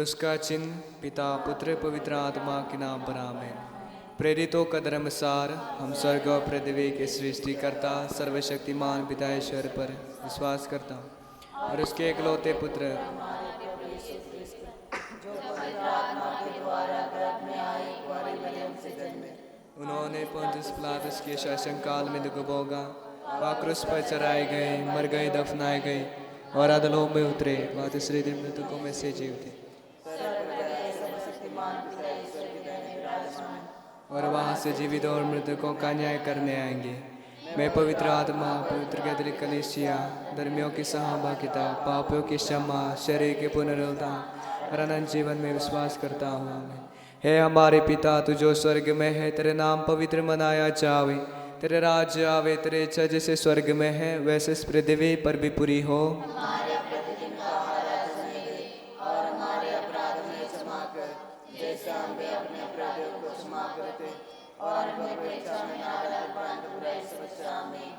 उसका चिन्ह पिता पुत्र पवित्र आत्मा के नाम पर आमीन। प्रेरितों का धर्मसार हम स्वर्ग और पृथ्वी के सृष्टिकर्ता सर्वशक्तिमान पिता ईश्वर पर विश्वास करता हूँ और उसके एकलौते पुत्र उन्होंने पोंतियुस पिलातुस के शासन काल में दुख भोगा, वह क्रूस पर चढ़ाए गए, मर गए, दफनाए गए और अधलोक में उतरे, वह तीसरे दिन मृतकों में से जी उठे और वहाँ से जीवित और मृतकों का न्याय करने आएंगे। मैं पवित्र आत्मा, पवित्र कैथोलिक कलीसिया, धर्मियों की सहभागिता, पापों की क्षमा, शरीर के पुनरुत्थान और अनंत जीवन में विश्वास करता हूँ। हे हमारे पिता, तू जो स्वर्ग में है, तेरे नाम पवित्र मनाया जावे, तेरे राज्य आवे, तेरे इच्छा जैसे स्वर्ग में है वैसे इस पृथ्वी पर भी पूरी हो।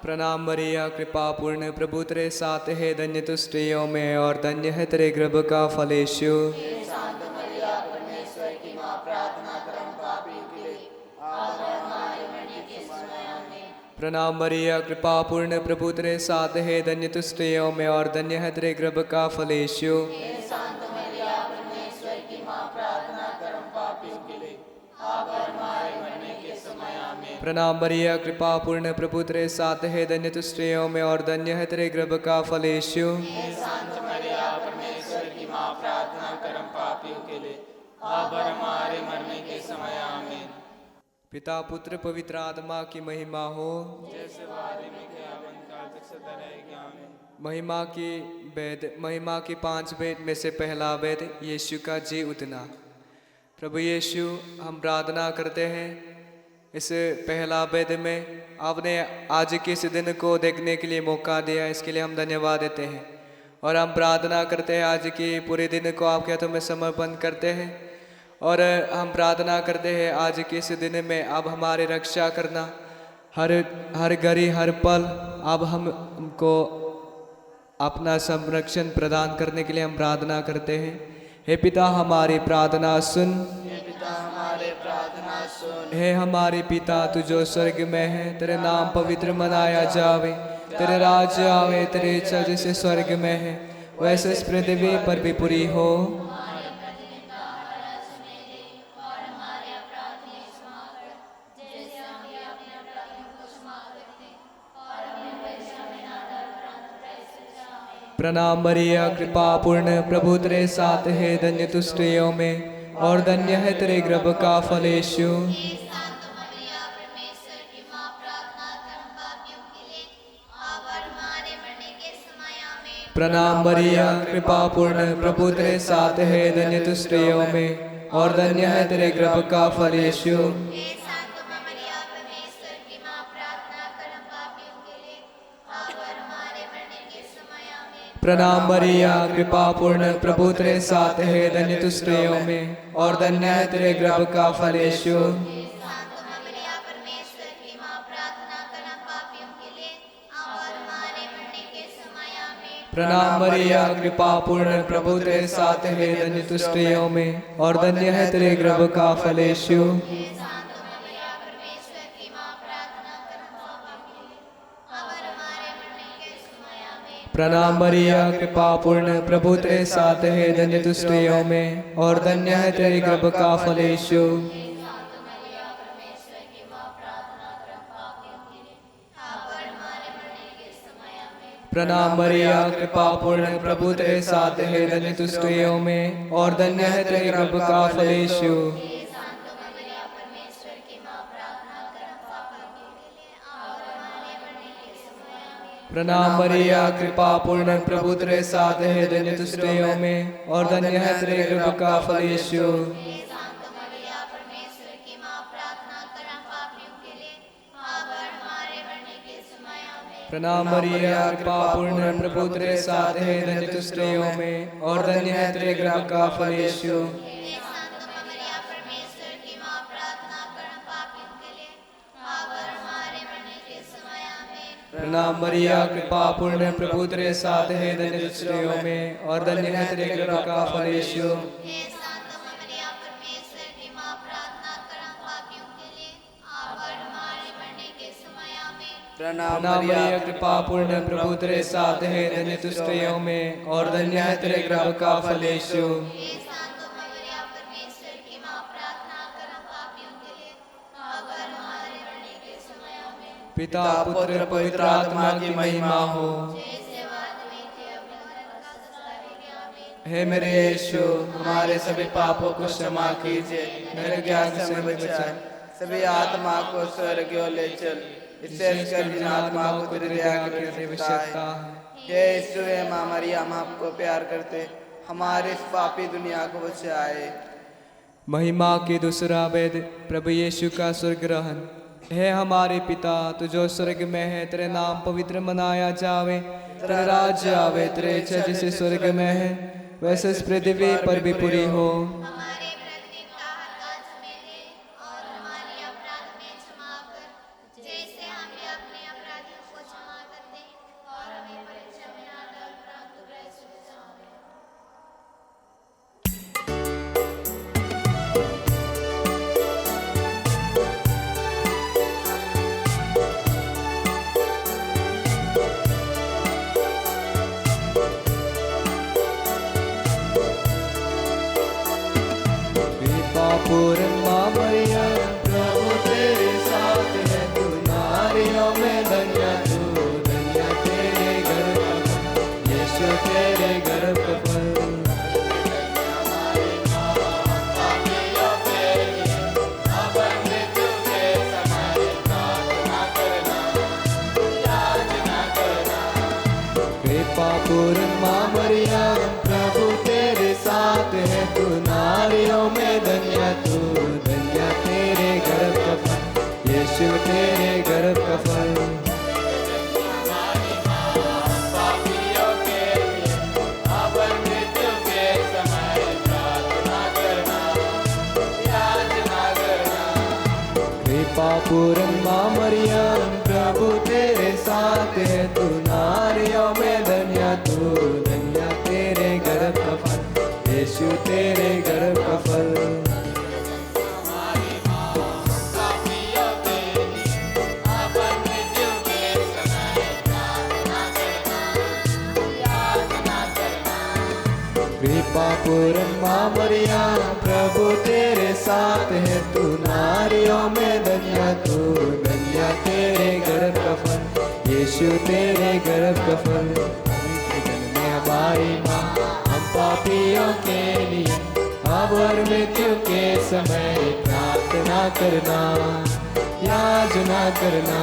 प्रणाम मरिया, कृपा पूर्ण, प्रभु तेरे साथ है, धन्य तू स्त्रियों में और धन्य है तेरे गर्भ का फल यीशु। प्रणाम मरिया, कृपा पूर्ण, प्रभु तेरे साथ है, धन्य तू स्त्रियों में और धन्य है तेरे गर्भ का फल यीशु। प्रणाम मरिया, कृपा पूर्ण, प्रभु तेरे साथ है, धन्य तू स्त्रियों में और धन्य है तेरे गर्भ का फल यीशु। पिता पुत्र पवित्र आत्मा की महिमा हो, जैसे वादे में किया काल तक सदा रहेगी, आमीन। महिमा की 5 वेद में से पहला वेद यीशु का जी उठना। प्रभु यीशु, हम प्रार्थना करते हैं इस पहला वेद में आपने आज के इस दिन को देखने के लिए मौका दिया, इसके लिए हम धन्यवाद देते हैं और हम प्रार्थना करते हैं आज के पूरे दिन को आपके हाथों में समर्पण करते हैं और हम प्रार्थना करते हैं आज के इस दिन में आप हमारी रक्षा करना, हर घड़ी हर पल आप हमको अपना संरक्षण प्रदान करने के लिए हम प्रार्थना करते हैं। हे पिता हमारी प्रार्थना सुन, हे हमारे पिता तू जो स्वर्ग में है, तेरे नाम पवित्र मनाया जावे, तेरे राज्य आवे, तेरे इच्छा जैसे स्वर्ग में है वैसे इस पृथ्वी पर भी पूरी हो। प्रणाम मरिया, कृपा पूर्ण, प्रभु तेरे साथ है, धन्य तू स्त्रियों में और धन्य है तेरे गर्भ का फल यीशु। प्रणाम मरिया, कृपा पूर्ण, प्रभु तेरे साथ है, धन्य तू स्त्रियों में और धन्य है तेरे गर्भ का फल यीशु। प्रणाम मरिया, कृपा पूर्ण, प्रभु तेरे साथ है, धन्य तू स्त्रियों में और धन्य है तेरे गर्भ का फल यीशु। प्रणाम मरिया, कृपा पूर्ण, प्रभु तेरे साथ है, धन्य तू स्त्रियों में और धन्य है तेरे गर्भ का फल यीशु। प्रणाम मरिया, कृपा पूर्ण, प्रभु तेरे साथ है, धन्य तू स्त्रियों में और धन्य है तेरे गर्भ का फल यीशु। प्रणाम मरिया, कृपा पूर्ण, प्रभु तेरे साथ है, धन्य तू स्त्रियों में और धन्य है तेरे गर्भ का फल यीशु। प्रणाम मरिया, कृपा पूर्ण, प्रभु तेरे साथ है, धन्य तू स्त्रियों में और धन्य है तेरे गर्भ का फल यीशु। प्रणाम मरिया, कृपा पूर्ण, प्रभु तेरे साथ है, धन्य तू स्त्रियों में और धन्य है तेरे गर्भ का फल यीशु। प्रणाम मरिया कृपा पूर्ण प्रभु तेरे साथ है, धन्य स्त्रियों में और धन्य है तेरे गर्भ का फल यीशु। प्रणाम मरिया कृपा पूर्ण प्रभु तेरे साथ है, धन्य तू स्त्रियों में और धन्य है तेरे गर्भ का फल यीशु। पिता पुत्र पवित्र आत्मा की महिमा हो। हे मेरे यीशु, हमारे सभी पापों को क्षमा कीजिए, मेरे ज्ञान से बचाए, सभी आत्मा को स्वर्ग की ओर ले चल, विशेषकर जिन आत्मा को तेरी दया की आवश्यकता है। हे यीशु, हे माँ मरियम, हम आपको प्यार करते, हमारे इस पापी दुनिया को बचाए। महिमा की दूसरा वेद, प्रभु यीशु का स्वर्ग ग्रहण। हे हमारे पिता, तू जो स्वर्ग में है, तेरे नाम पवित्र मनाया जावे, तेरा राज्य आवे, तेरी इच्छा जैसे स्वर्ग में है वैसे इस पृथ्वी पर भी पूरी हो। पूर्ण माँ मरियम, प्रभु तेरे साथ है, तू नारियों में धन्य, तू धन्य तेरे गर्भ का फल यीशु, तेरे गर्भ का फल। कृपा पूर्ण माँ मरियम, प्रभु तेरे साथ है, तू नारियों में धन्य, तू धन्य तेरे गर्भ का फल यीशु, तेरे गर्भ का फल। कृपा पूर्ण माँ मरियम, प्रभु तेरे साथ है, तू नारियों में धन्य, तू धन्य तेरे गर्भ का फल यीशु, तेरे गर्भ का फल। कृपा पूर्ण माँ मरियम, प्रभु तेरे साथ है, तू नारियों में धन्य, तू धन्य तेरे गर्भ का फल यीशु, तेरे गर्भ का फल। में हमारी माँ, हम पापियों के लिए अब और मृत्यु के समय प्रार्थना करना, याचना करना।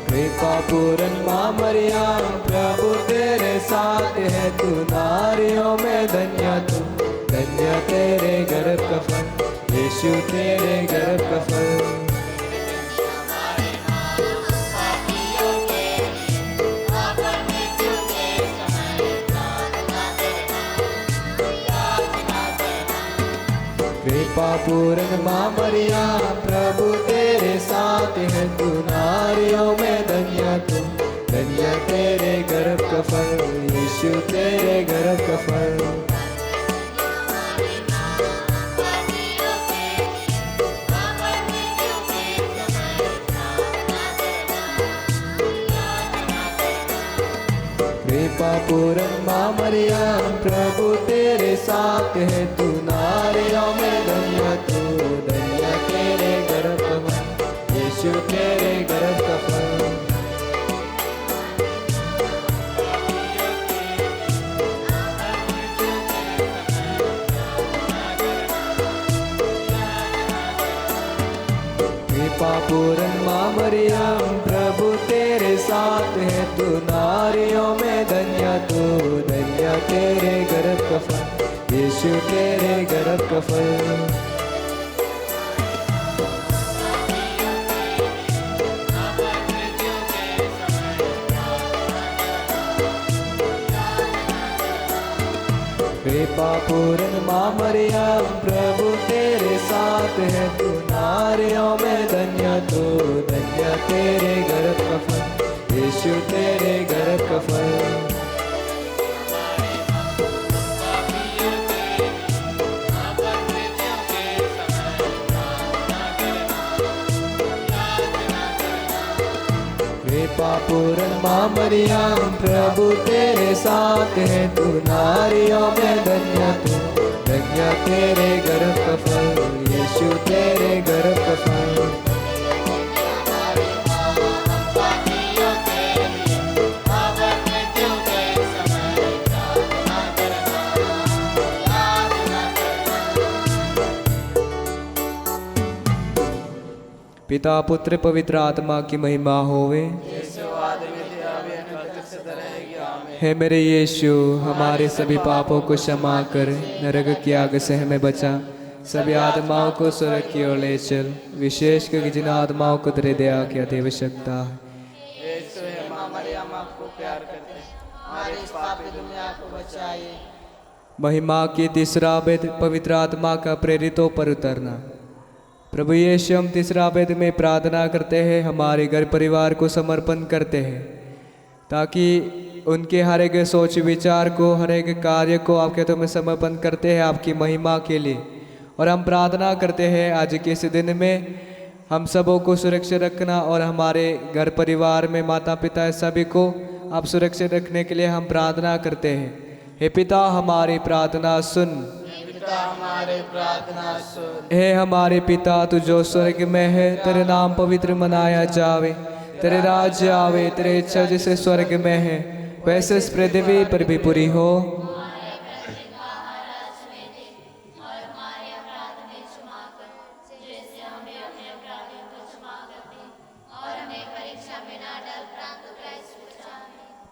कृपा पूर्ण माँ मरियम, प्रभु तेरे साथ है, तू नारियों में धन्य, तू धन्य तेरे गर्भ का फल यीशु, तेरे गर्भ का फल। कृपा पूर्ण माँ मरियम, प्रभु तेरे साथ है, तू नारियों में धन्य, तू धन्य तेरे गर्भ का फल यीशु, तेरे गर्भ का फल। कृपा पूर्ण माँ मरियम, प्रभु तेरे साथ है, तू नारियों में धन्य, तू धन्य तेरे गर्भ का फल यीशु, तेरे गर्भ का फल। कृपा पूर्ण माँ मरियम, प्रभु तेरे साथ है, तू नारियों में धन्य, तू धन्य तेरे गर्भ का फल यीशु, तेरे गर्भ का फल। कृपा पूर्ण माँ मरियम, प्रभु तेरे साथ है, तू नारियों में धन्य, तू धन्य तेरे गर्भ का फल यीशु तेरे घर का फल। कृपा पूर्ण माँ मरियम प्रभु तेरे साथ है, तू नारियों में धन्य तू, धन्य तेरे गर्भ का फल, यीशु तेरे गर्भ का फल। पिता पुत्र पवित्र आत्मा की महिमा होवे। हे मेरे यीशु, हमारे सभी पापों को क्षमा कर, नरक की आग से हमें बचा, सभी आत्माओं को स्वर्ग की ओर ले चल, विशेष कर जिन आत्माओं को तेरे दया की अति आवश्यकता है। महिमा की तीसरा वेद, पवित्र आत्मा का प्रेरितों पर उतरना। प्रभु यीशु, हम तीसरा वेद में प्रार्थना करते हैं, हमारे घर परिवार को समर्पण करते हैं, ताकि उनके हर एक सोच विचार को, हर एक कार्य को आपके हाथों में समर्पण करते हैं आपकी महिमा के लिए। और हम प्रार्थना करते हैं आज के इस दिन में हम सबों को सुरक्षित रखना, और हमारे घर परिवार में माता पिता सभी को आप सुरक्षित रखने के लिए हम प्रार्थना करते हैं। हे पिता, हमारी प्रार्थना सुन। हमारे प्रार्थना सुन। हे हमारे पिता, तू जो स्वर्ग में है, तेरे नाम पवित्र मनाया जावे, तेरे राज्य आवे, तेरे इच्छा जैसे स्वर्ग में है वैसे इस पृथ्वी पर भी पूरी हो।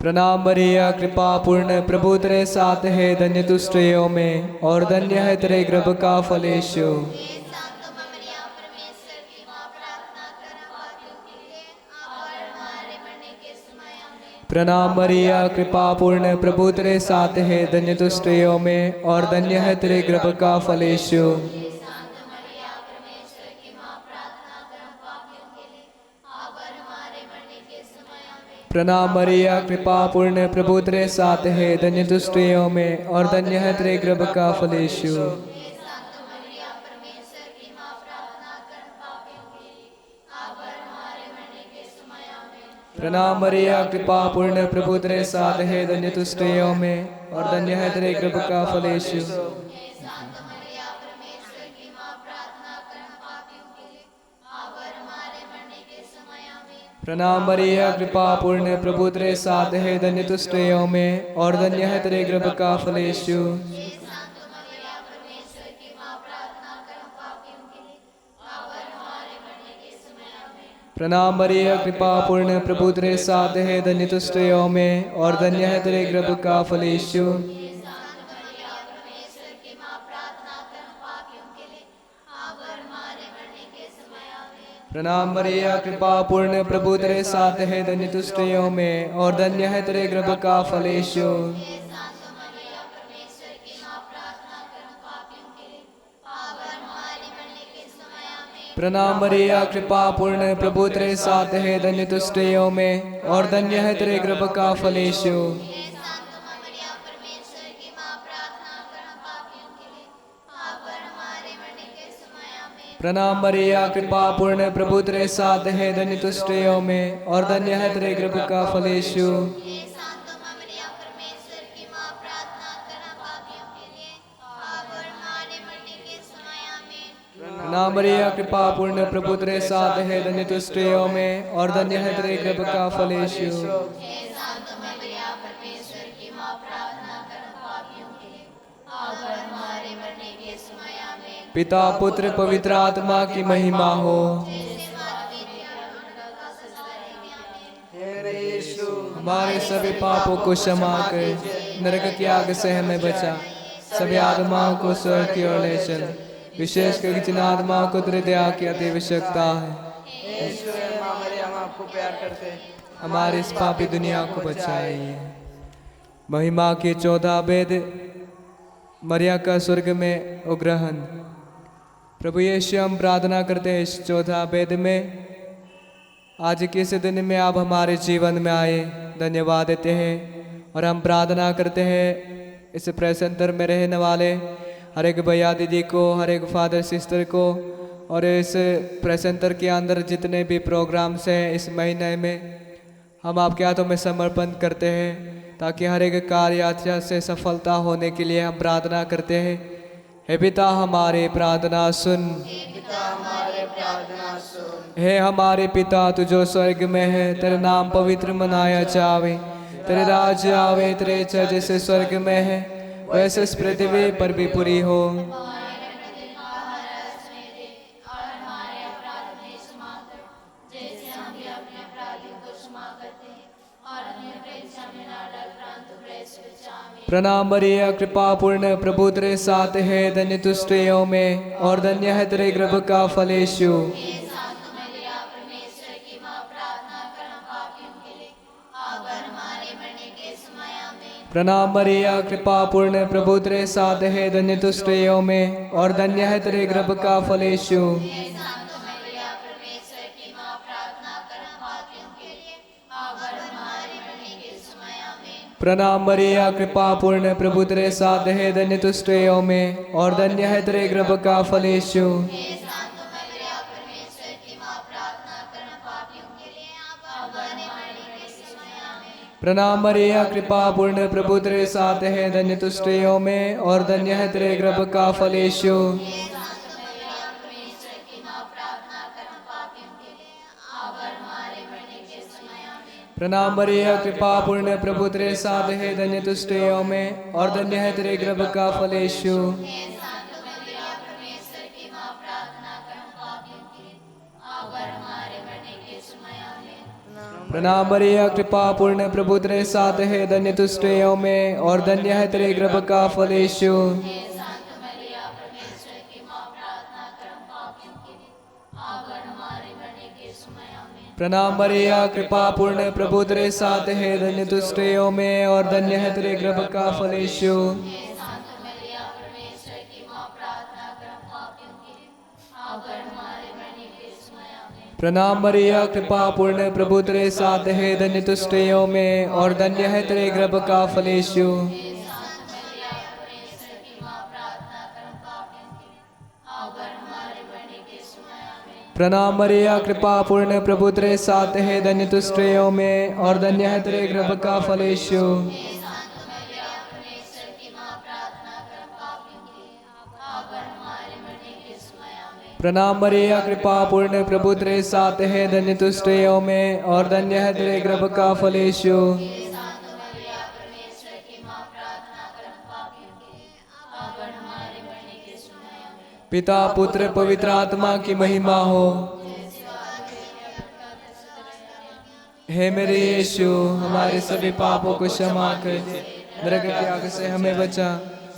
प्रणाम मरिया, कृपा पूर्ण, प्रभु तेरे साथ है, धन्य तू स्त्रियों में और धन्य है तेरे गर्भ का फल यीशु। प्रणाम मरिया, कृपा पूर्ण, प्रभु तेरे साथ है, धन्य तू स्त्रियों में और धन्य है तेरे गर्भ का फल यीशु। प्रणाम मरिया, कृपा पूर्ण, प्रभु तेरे साथ है, धन्य तू स्त्रियों में और धन्य है तेरे गर्भ का फल यीशु। प्रणाम मरिया, कृपा पूर्ण, प्रभु तेरे साथ है, धन्य तू स्त्रियों में और धन्य है तेरे गर्भ का फल यीशु। प्रणाम मरिया, कृपा पूर्ण, प्रभु तेरे साथ है, धन्य तू स्त्रियों में और धन्य है तेरे गर्भ का फल यीशु। प्रणाम मरिया, कृपा पूर्ण, प्रभु तेरे साथ है, धन्य तू स्त्रियों में और धन्य है तेरे गर्भ का फल यीशु। प्रणाम मरिया, कृपा पूर्ण, प्रभु तेरे साथ है, धन्य तू स्त्रियों में और धन्य है तेरे गर्भ का फल यीशु। प्रणाम मरिया, कृपा पूर्ण, प्रभु तेरे साथ है, धन्य तू स्त्रियों में और धन्य है तेरे गर्भ का फल यीशु। प्रणाम मरिया, कृपा पूर्ण, प्रभु तेरे साथ है, धन्य तू स्त्रियों में और धन्य है तेरे गर्भ का फल यीशु। प्रणाम मरिया, कृपा पूर्ण, प्रभु तेरे साथ है, धन्य तू स्त्रियों में और धन्य है तेरे गर्भ का फल यीशु। पिता पुत्र पवित्र आत्मा की महिमा हो। हमारे सभी पापों को क्षमा कर, नरक की आग से हमें बचा, सभी आत्माओं को स्वर्ग की ओर ले चल, विशेष कर जिन आत्माओं को तेरे दया की अति आवश्यकता है। हम आपको प्यार करते हैं, हमारी इस पापी दुनिया को बचाइए। महिमा के 14 वेद, मरिया का स्वर्ग में उग्रहण। प्रभु यीशु, हम प्रार्थना करते हैं इस 14 वेद में आज के इस दिन में आप हमारे जीवन में आए, धन्यवाद देते हैं। और हम प्रार्थना करते हैं इस प्रेस सेंटर में रहने वाले हर एक भैया दीदी को, हर एक फादर सिस्टर को, और इस प्रेस सेंटर के अंदर जितने भी प्रोग्राम्स हैं इस महीने में हम आपके हाथों में समर्पण करते हैं, ताकि हर एक कार्य अच्छा से सफलता होने के लिए हम प्रार्थना करते हैं। हे पिता हमारे प्रार्थना सुन, हे हमारे पिता तू जो स्वर्ग में है, तेरा नाम पवित्र मनाया जावे, तेरे राज्य आवे, तेरे इच्छा जैसे स्वर्ग में है वैसे इस पृथ्वी पर भी पूरी हो। प्रणाम मरिया कृपा पूर्ण प्रभु तेरे साथ है, धन्य तू स्त्रियों में और धन्य है तेरे गर्भ का फल यीशु। प्रणाम मरिया कृपा पूर्ण प्रभु तेरे साथ है, धन्य तू स्त्रियों में और धन्य है तेरे गर्भ का फल यीशु। प्रणाम मरिया कृपा पूर्ण प्रभु तेरे साथ है, धन्य तू स्त्रियों में और धन्य है तेरे गर्भ का फल यीशु। प्रणाम मरिया कृपा पूर्ण प्रभु तेरे साथ है, धन्य तू स्त्रियों में और धन्य है तेरे गर्भ का फल यीशु। प्रणाम मरिया कृपा पूर्ण प्रभु तेरे साथ है, धन्य तू स्त्रियों में और धन्य है तेरे गर्भ का फल यीशु। प्रणाम मरिया कृपा पूर्ण प्रभु तेरे साथ है, धन्य तू स्त्रियों में और धन्य है तेरे गर्भ का फल यीशु। प्रणाम मरिया कृपा पूर्ण प्रभु तेरे साथ है, धन्य तू स्त्रियों में और धन्य है तेरे गर्भ का फल यीशु। प्रणाम मरिया कृपा पूर्ण प्रभु तेरे साथ है, धन्य तू स्त्रियों में और धन्य है तेरे गर्भ का फल यीशु। प्रणाम मरिया कृपा पूर्ण प्रभु तेरे साथ है, धन्य तू स्त्रियों में और धन्य है तेरे गर्भ का फल यीशु। प्रणाम मरिया कृपा पूर्ण प्रभु तेरे साथ है, धन्य तू स्त्रियों में और धन्य है तेरे गर्भ का फल यीशु। पिता पुत्र पवित्र आत्मा की महिमा हो। हे मेरे यीशु, हमारे सभी पापों को क्षमा कर दे, नरक की आग से हमें बचा,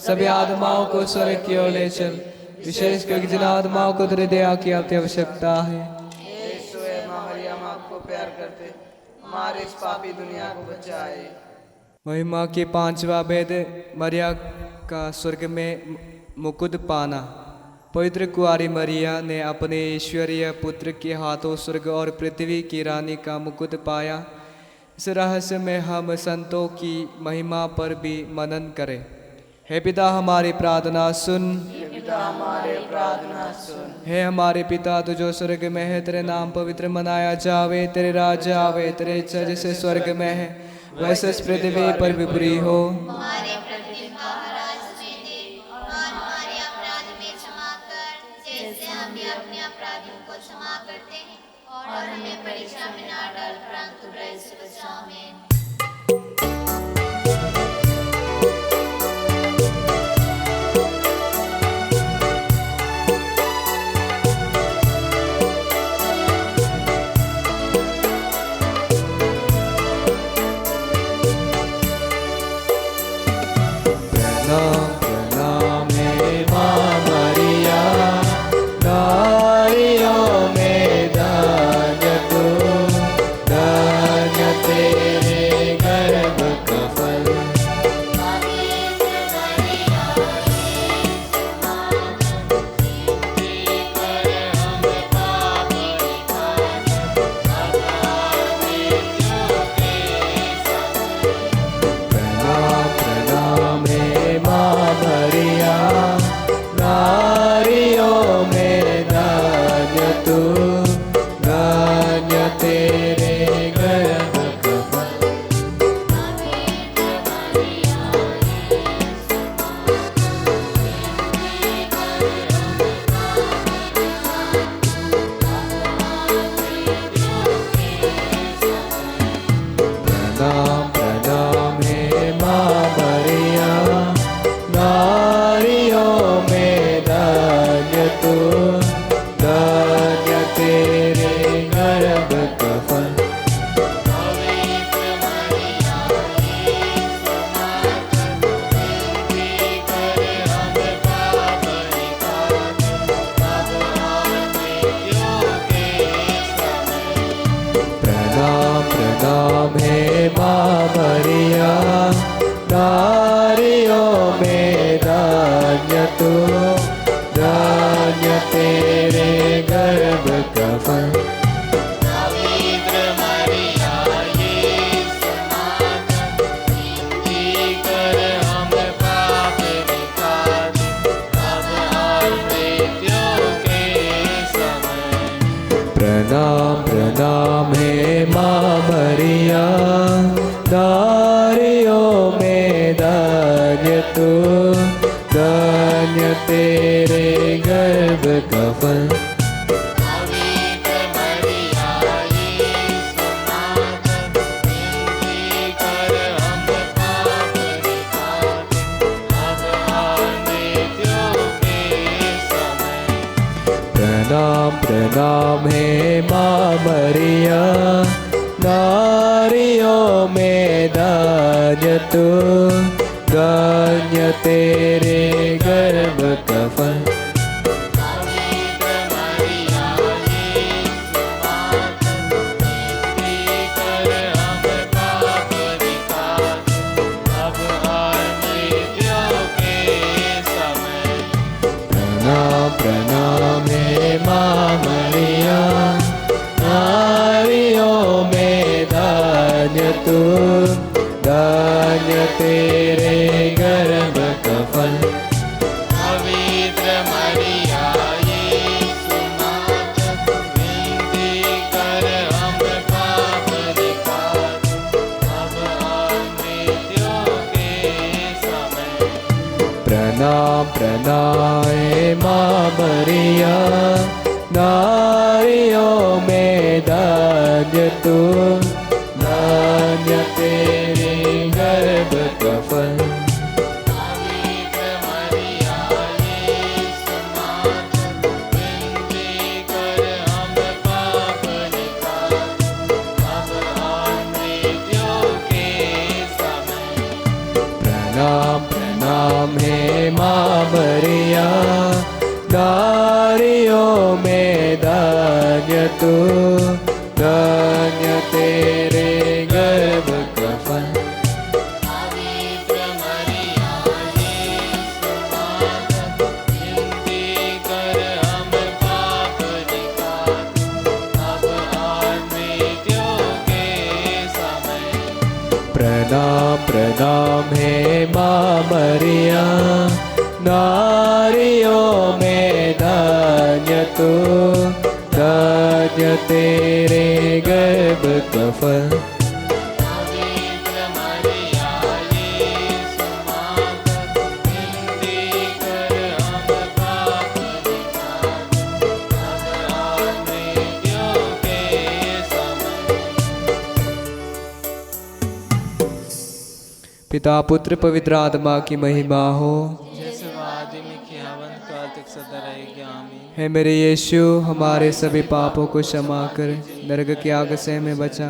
सभी आत्माओं को स्वर्ग की ओर ले चल, विशेषकर जिन आत्माओं को तेरी दया की अति आवश्यकता है। यीशु मरिया हम आपको प्यार करते, हमारे इस पापी दुनिया को बचाए। महिमा के पांचवा भेद, मरिया का स्वर्ग में मुकुट पाना। पवित्र कुआरी मरिया ने अपने ईश्वरीय पुत्र के हाथों स्वर्ग और पृथ्वी की रानी का मुकुट पाया। इस रहस्य में हम संतों की महिमा पर भी मनन करें। हे पिता हमारी प्रार्थना सुन, हमारे प्रार्थना सुन। हे हमारे पिता तू जो स्वर्ग में है, तेरे नाम पवित्र मनाया जावे, तेरे राज्य आवे, तेरे इच्छा जैसे स्वर्ग में है वैसे इस पृथ्वी पर भी पूरी हो। हमारे प्रतिदिन का आहार आज हमें दे और हमारे अपराध में क्षमा कर, जैसे हम भी अपने अपराधियों को क्षमा करते हैं, और हमें परीक्षा में ना डाल परंतु बुराई से बचा। आमीन। प्रणाम हे माँ मरिया, नारियों में धन्य तू, धन्य तेरे गर्भ का तू, धन्य तेरे गर्भ का फल। पवित्र मरिया यीशु माता, विनती कर हम पापी निकाले, अब और मृत्यु के समय। प्रणाम प्रणाम हे माँ मरिया, नारियों में धन्य तू, धन्य तेरे गर्भ का फल। पवित्र मरिया यीशु माता, विनती कर हम पापी निकाले, अब और मृत्यु के समय। प्रणाम प्रणाम हे माँ मरिया, नारियों में धन्य तू, धन्य तेरे गर्भ का फल। पवित्र मरिया यीशु माता, विनती कर हम पापी निकाले, अब और मृत्यु के समय। प्रणाम प्रणाम हे माँ मरिया, नारियों में धन्य तू, धन्य तेरे गर्भ का फल। पवित्र मरिया यीशु माता, विनती कर हम पापी निकाले, अब और मृत्यु के समय। प्रणाम प्रणाम हे माँ मरिया, नारियों में धन्य तू, धन्य तेरे गर्भ का फल। पवित्र मरिया यीशु माता, विनती कर हम पापी निकाले, अब और मृत्यु के समय। प्रणाम प्रणाम हे माँ मरिया, नारियों में धन्य तू, धन्य तेरे गर्भ का फल। पवित्र मरिया यीशु माता, विनती कर हम पापी निकाले, अब और मृत्यु के समय। प्रणाम प्रणाम हे माँ मरिया, नारियों में धन्य तू, धन्य तेरे गर्भ का फल। पवित्र मरिया यीशु माता, विनती कर हम पापी निकाले, अब और मृत्यु के समय। पिता पुत्र पवित्र आत्मा की महिमा हो। जैसे वादी में खियावन काल तक सदा रहेगी, आमीन। हे मेरे यीशु, हमारे सभी पापों को क्षमा कर, नरक की आग से हमें बचा,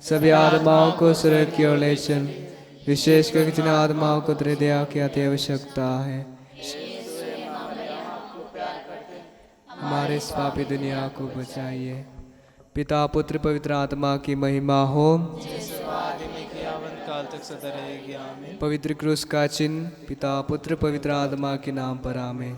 सभी आत्माओं को स्वर्ग की ओर ले चल, विशेषकर जिन आत्माओं को तेरे दया की अति आवश्यकता है। हमारे इस पापी दुनिया को बचाइए। पिता पुत्र पवित्र आत्मा की महिमा हो। जैसे वादी में खियावन काल तक सदा रहेगी, आमीन। पवित्र क्रूस का चिन्ह पिता पुत्र पवित्र आत्मा के नाम पर आमीन।